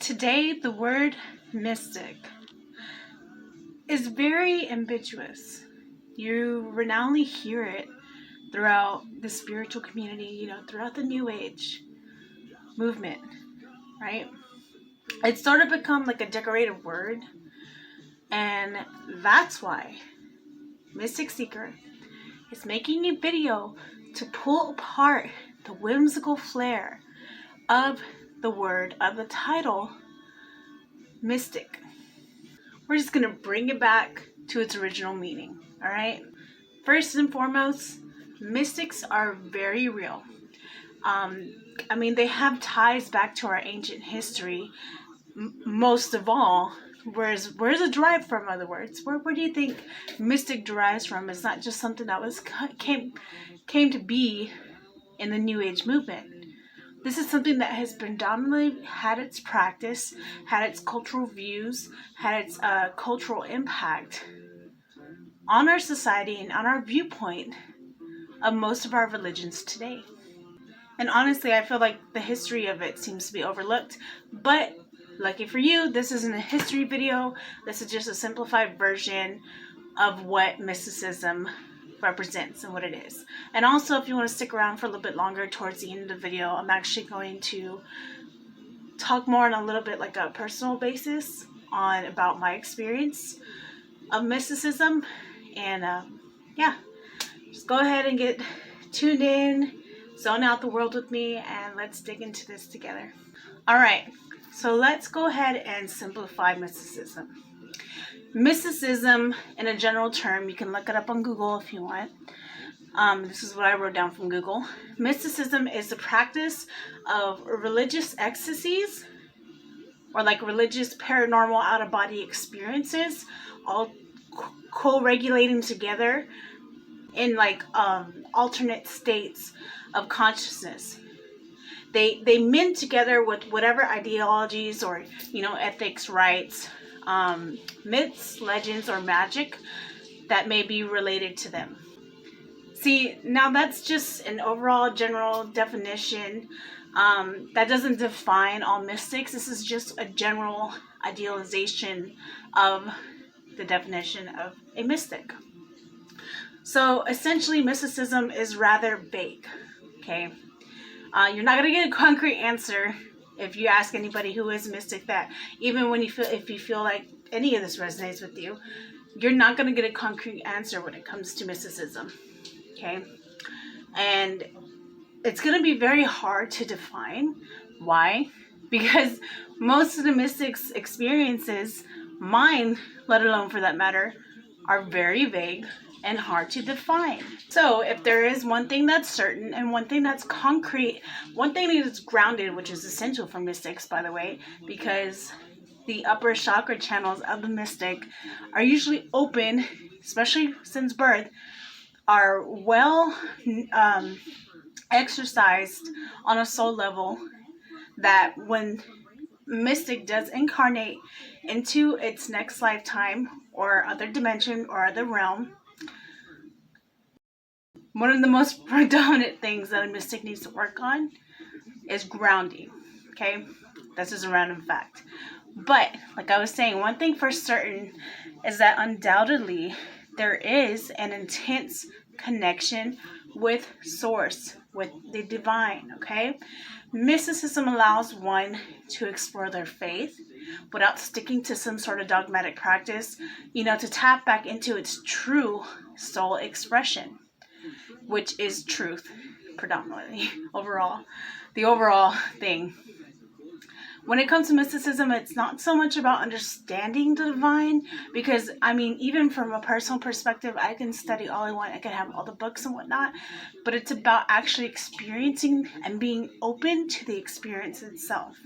Today, the word mystic is very ambiguous. You renownedly hear it throughout the spiritual community, throughout the New Age movement, right? It's sort of become like a decorated word, and that's why Mystic Seeker is making a video to pull apart the whimsical flair of the word, of the title, mystic. We're just going to bring it back to its original meaning, all right? First and foremost, mystics are very real. They have ties back to our ancient history, most of all. Where's it derived from, in other words? Where do you think mystic derives from? It's not just something that came to be in the New Age movement. This is something that has predominantly had its practice, had its cultural views, had its cultural impact on our society and on our viewpoint of most of our religions today. And honestly, I feel like the history of it seems to be overlooked. But lucky for you, this isn't a history video. This is just a simplified version of what mysticism represents and what it is. And also, if you want to stick around for a little bit longer towards the end of the video, I'm actually going to talk more on a little bit like a personal basis about my experience of mysticism. And just go ahead and get tuned in, zone out the world with me, and let's dig into this together. All right, so let's go ahead and simplify mysticism. Mysticism, in a general term, you can look it up on Google if you want. This is what I wrote down from Google. Mysticism is the practice of religious ecstasies, or like religious paranormal out-of-body experiences, all co-regulating together in alternate states of consciousness. They mint together with whatever ideologies or ethics, rites, myths, legends, or magic that may be related to them. See, now that's just an overall general definition. That doesn't define all mystics. This is just a general idealization of the definition of a mystic. So essentially, mysticism is rather vague, okay? You're not going to get a concrete answer if you ask anybody who is mystic, that even if you feel like any of this resonates with you, you're not going to get a concrete answer when it comes to mysticism, okay? And it's going to be very hard to define. Why? Because most of the mystics' experiences, mine, let alone for that matter, are very vague and hard to define. So if there is one thing that's certain and one thing that's concrete, one thing that's grounded, which is essential for mystics, by the way, because the upper chakra channels of the mystic are usually open, especially since birth, are well exercised on a soul level, that when mystic does incarnate into its next lifetime or other dimension or other realm, one of the most predominant things that a mystic needs to work on is grounding, okay? This is a random fact. But, like I was saying, one thing for certain is that undoubtedly there is an intense connection with Source, with the divine, okay? Mysticism allows one to explore their faith without sticking to some sort of dogmatic practice, to tap back into its true soul expression, which is truth, predominantly, the overall thing. When it comes to mysticism, it's not so much about understanding the divine, because, even from a personal perspective, I can study all I want, I can have all the books and whatnot, but it's about actually experiencing and being open to the experience itself.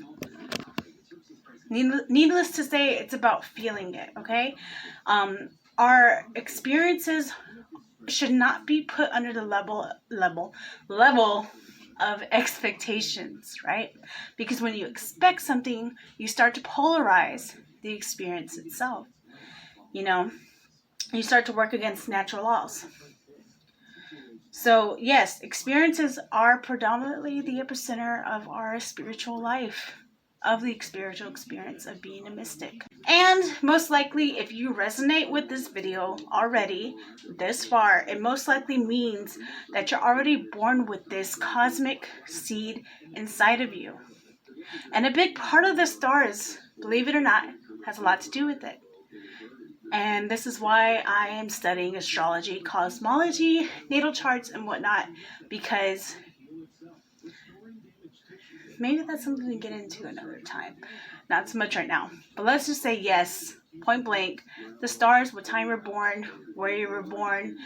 Needless to say, it's about feeling it, okay? Our experiences should not be put under the level of expectations, right? Because when you expect something, you start to polarize the experience itself. You start to work against natural laws. So yes, experiences are predominantly the epicenter of our spiritual life. of the spiritual experience of being a mystic. And most likely, if you resonate with this video already this far, it most likely means that you're already born with this cosmic seed inside of you. And a big part of the stars, believe it or not, has a lot to do with it. And this is why I am studying astrology, cosmology, natal charts, and whatnot, because maybe that's something to get into another time. Not so much right now. But let's just say yes, point blank, the stars, what time you're born, where you were born,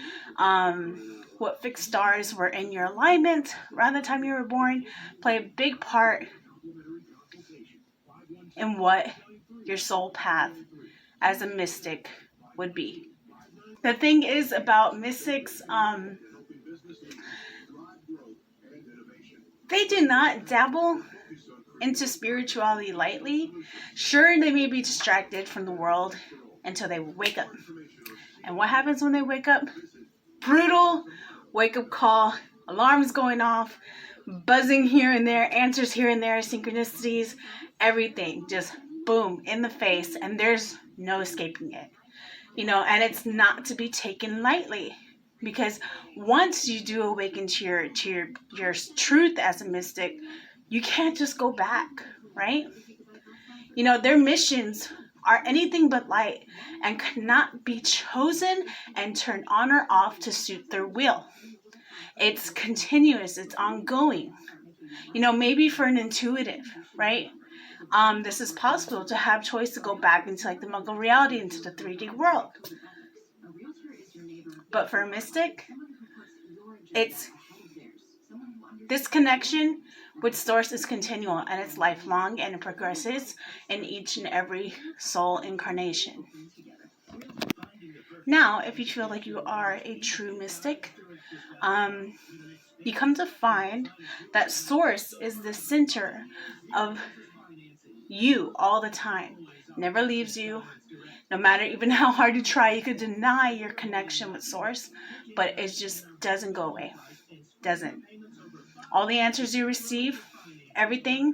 what fixed stars were in your alignment around the time you were born, play a big part in what your soul path as a mystic would be. The thing is about mystics, they do not dabble into spirituality lightly. Sure, they may be distracted from the world until they wake up. And what happens when they wake up? Brutal wake-up call, alarms going off, buzzing here and there, answers here and there, synchronicities, everything just boom in the face, and there's no escaping it. And it's not to be taken lightly, because once you do awaken to your truth as a mystic, you can't just go back, right? Their missions are anything but light and cannot be chosen and turned on or off to suit their will. It's continuous, it's ongoing. Maybe for an intuitive, right? This is possible to have choice to go back into like the Muggle reality, into the 3D world. But for a mystic, it's this connection with source is continual, and it's lifelong, and it progresses in each and every soul incarnation. Now, if you feel like you are a true mystic, you come to find that source is the center of you all the time. Never leaves you. No matter even how hard you try, you could deny your connection with source, but it just doesn't go away. Doesn't. All the answers you receive, everything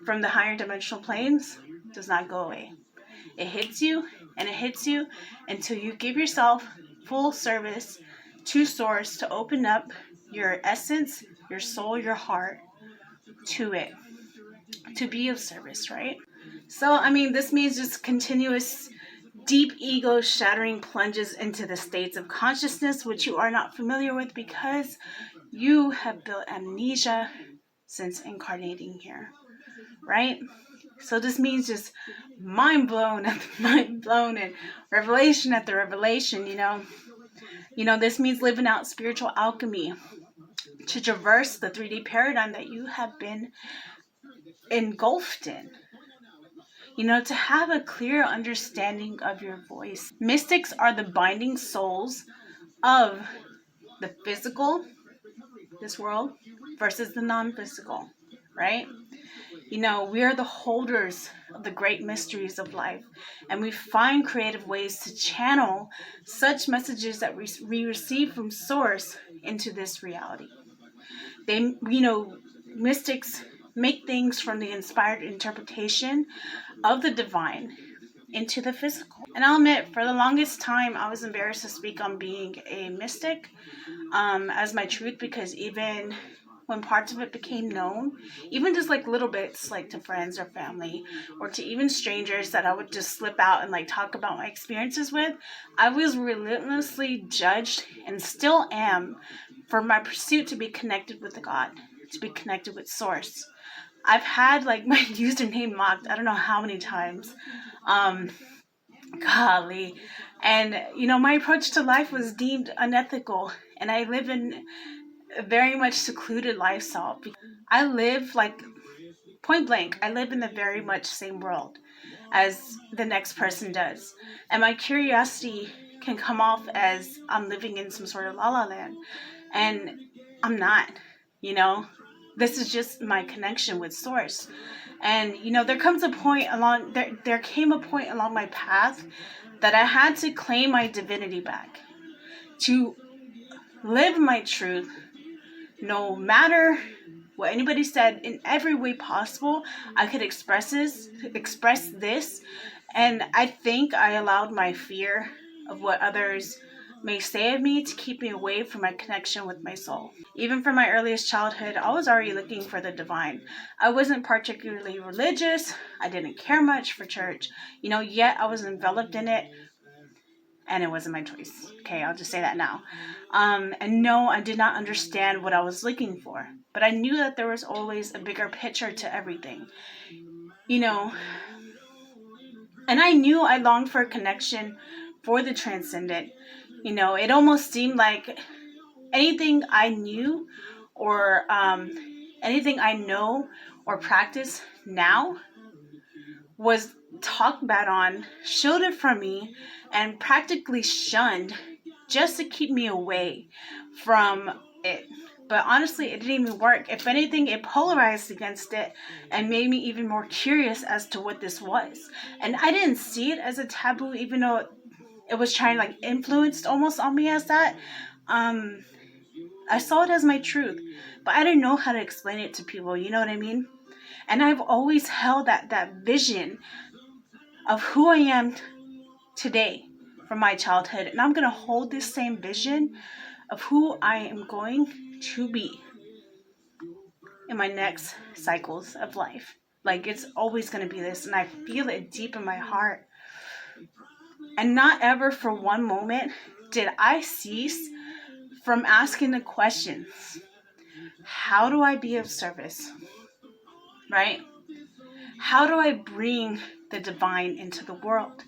from the higher dimensional planes, does not go away. It hits you, and it hits you until you give yourself full service to source, to open up your essence, your soul, your heart to it, to be of service, right? So, this means just continuous deep ego shattering plunges into the states of consciousness which you are not familiar with because you have built amnesia since incarnating here, right? So this means just mind blown after mind blown and revelation after revelation, this means living out spiritual alchemy to traverse the 3D paradigm that you have been engulfed in. To have a clear understanding of your voice. Mystics are the binding souls of the physical, this world, versus the non-physical, right? We are the holders of the great mysteries of life, and we find creative ways to channel such messages that we receive from source into this reality. Mystics make things from the inspired interpretation of the divine into the physical. And I'll admit, for the longest time, I was embarrassed to speak on being a mystic as my truth, because even when parts of it became known, even just like little bits, like to friends or family, or to even strangers that I would just slip out and like talk about my experiences with, I was relentlessly judged, and still am, for my pursuit to be connected with the God, to be connected with source. I've had like my username mocked, I don't know how many times. Golly. And, my approach to life was deemed unethical. And I live in a very much secluded lifestyle. I live like, point blank, I live in the very much same world as the next person does. And my curiosity can come off as I'm living in some sort of la la land. And I'm not, This is just my connection with source. And, there came a point along my path that I had to claim my divinity back, to live my truth, no matter what anybody said in every way possible. I could express this. And I think I allowed my fear of what others may say of me to keep me away from my connection with my soul. Even from my earliest childhood, I was already looking for the divine. I wasn't particularly religious. I didn't care much for church, yet I was enveloped in it, and it wasn't my choice. Okay, I'll just say that now. And no, I did not understand what I was looking for, but I knew that there was always a bigger picture to everything, and I knew I longed for a connection, for the transcendent. It almost seemed like anything I knew or anything I know or practice now was talked bad on, shielded from me, and practically shunned just to keep me away from it. But honestly, it didn't even work. If anything, it polarized against it and made me even more curious as to what this was. And I didn't see it as a taboo, even though it was trying to influenced almost on me as that. I saw it as my truth, but I didn't know how to explain it to people. You know what I mean? And I've always held that vision of who I am today from my childhood. And I'm going to hold this same vision of who I am going to be in my next cycles of life. It's always going to be this. And I feel it deep in my heart. And not ever for one moment did I cease from asking the questions. How do I be of service? Right? How do I bring the divine into the world?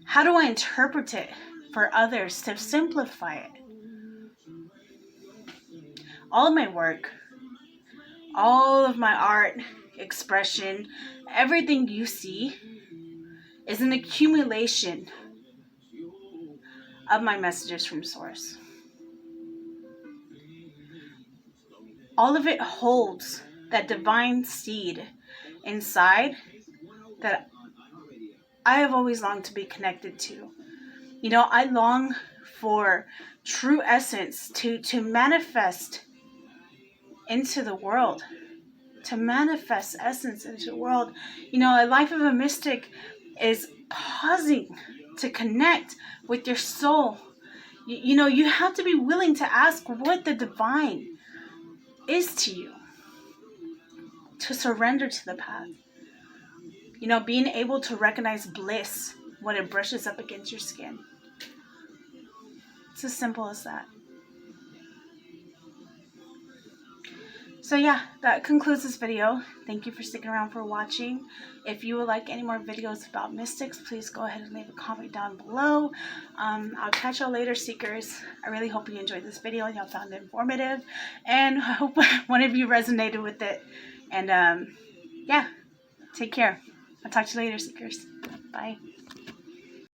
How do I interpret it for others to simplify it? All of my work, all of my art, expression, everything you see is an accumulation of my messages from Source. All of it holds that divine seed inside that I have always longed to be connected to. I long for true essence to manifest into the world, to manifest essence into the world. A life of a mystic is pausing to connect with your soul. You have to be willing to ask what the divine is to you, to surrender to the path. Being able to recognize bliss when it brushes up against your skin. It's as simple as that. So yeah, that concludes this video. Thank you for sticking around for watching. If you would like any more videos about mystics, please go ahead and leave a comment down below. I'll catch y'all later, seekers. I really hope you enjoyed this video and y'all found it informative. And I hope one of you resonated with it. And yeah, take care. I'll talk to you later, seekers. Bye.